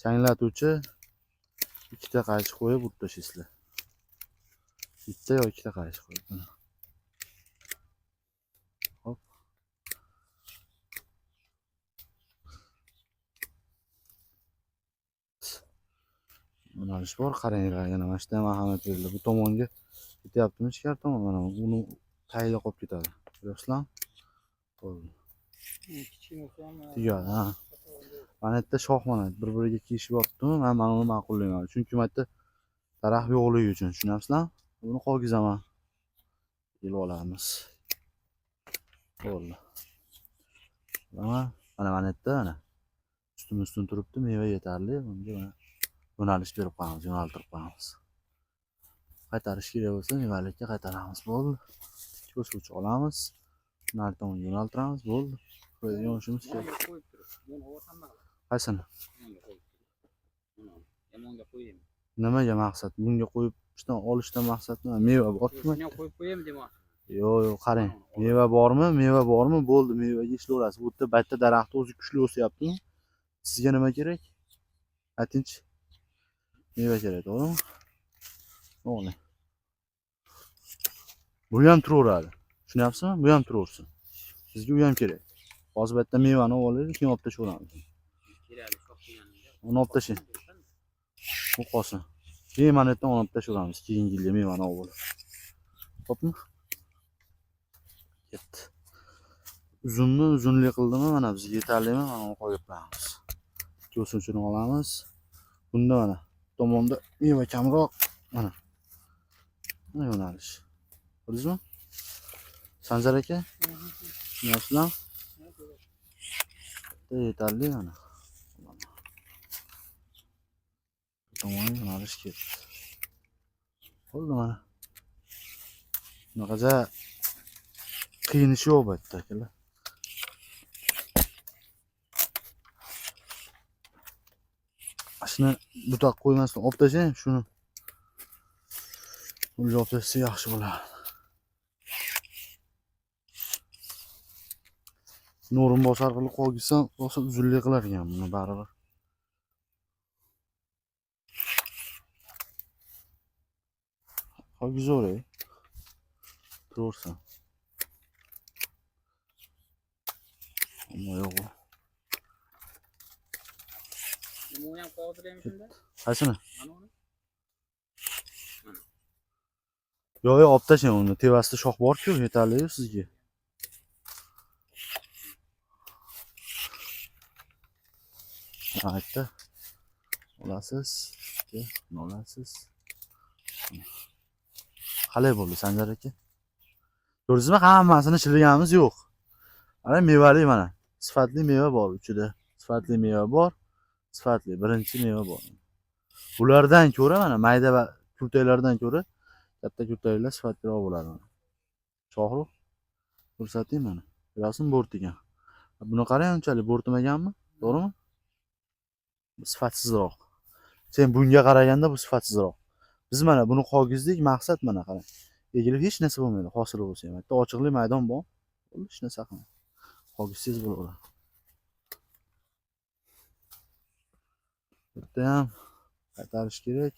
changlatuvchi ikkita qaychi qo'yib urib tashlaysizlar. Bitta yo ikkita qaychi qo'yib. Hop. Yo'nalish bor, qaranglar, yana mana shunday ahamiyat berildi. Bu tomonga ketyaptimi ichkari tomon, mana uni tayinli qolib ketadi. Ko'ryapsizlarmi? Bo'ldi. Tugadi, ha. Mana yerda shox mana bir-biriga kelishib yotibdimi? Men uni ma'qullayman. Chunki bu yerda daraxt yo'qligi uchun, tushunyapsizlarmi? Buni qo'gizaman. Ilib olamiz. Bo'ldi. Mana yerda mana ustun turibdi, meva yetarli. Bunga mana yo'nalish berib qo'yamiz, yo'naltirib qo'yamiz. Qaytarish kerak bo'lsa, mevalikka qaytaramiz. Bo'ldi. Ko'rsatuvchi olamiz. Nari tomonga yo'naltiramiz. Bo'ldi. Yo'nishimiz kerak. Qaysini? Yamonga qo'yaymi? Nimaga maqsad? Bunga qo'yib ishdan olishdan maqsad nima? Meva bormi? Shuni qo'yib qo'yaymi demoqchi. Yo'q, qarang. Meva bormi? Meva bormi? Bo'ldi, mevaga ishlayverasiz. Bu yerda baytda daraxtni o'zi kuchli o'syaptimi? Sizga nima kerak? Aytingchi. Meva kerak, to'g'rimi? O'g'li. Bu ham turaveradi. Tushunyapsizmi? Bu ham turaversin. Sizga u ham kerak. Hozir bu yerda mevani olib, keyin olib tashlaveramiz. Kerakli shoh deganimda. Uni olib tashlang. Bu qolsin. Keyin mana yerdan olib tashlaveramiz. Keyingi yilga mevani olib. Xo'pmi? Ketdi. Uzunlik qildimi? Mana bizga yetarlimi? Mana uni qo'yib qo'yamiz. Ko'sinchini olamiz. Bunda mana tomonda meva kamroq. Mana. Mana yo'nalish. Ko'rdingizmi? Sanjar aka? Yaxshilar? Yetarli mana. Tomonga yo'nalish ketdi. Bo'ldi mana. Bunaqacha qiyin ish yo'q bu yerda akalar. Shuni butoq qo'ymasdan olib tashlang, shuni. Uni olib tashsa yaxshi bo'ladi. No'rin bosar qilib qo'ygizsam, bo'lsa uzunlik qilar ekan buni baribir. Qo'ygizavering. Turaversin. Ammo yo'q. Nima ham qoldiraymi shunda? Qaysini? Mana uni. Yo'q, olib tashlang uni. Tevasida shox bor-ku, yetarli-yu sizga. Aytdi. Olasiz. Olasiz. Qalay bo'ldi Sanjar aka? Ko'rdingizmi? Hammasini shilganimiz yo'q. Mana mevali mana. Sifatli meva bor ichida. Sifatli meva bor. Sifatli birinchi meva bor. Ulardan ko'ra mana mayda va kurtaklardan ko'ra katta kurtaklar sifatliroq bo'ladi mana. Shohruh ko'rsating mana. Ko'rasizmi bo'rtigan. Buni qarang, unchalik bo'rtmaganmi? To'g'rimi? Sifatsizroq. Sen bunga qaraganda bu sifatsizroq. Biz mana buni qogizdik, maqsad mana qarang. Egilib hech narsa bo'lmaydi, hosil bo'lsa ham. Bitta ochiqlik maydon bor. Hech narsa qilmaydi. Qogizsiz bo'laveradi. Bitta ham qaytarish kerak.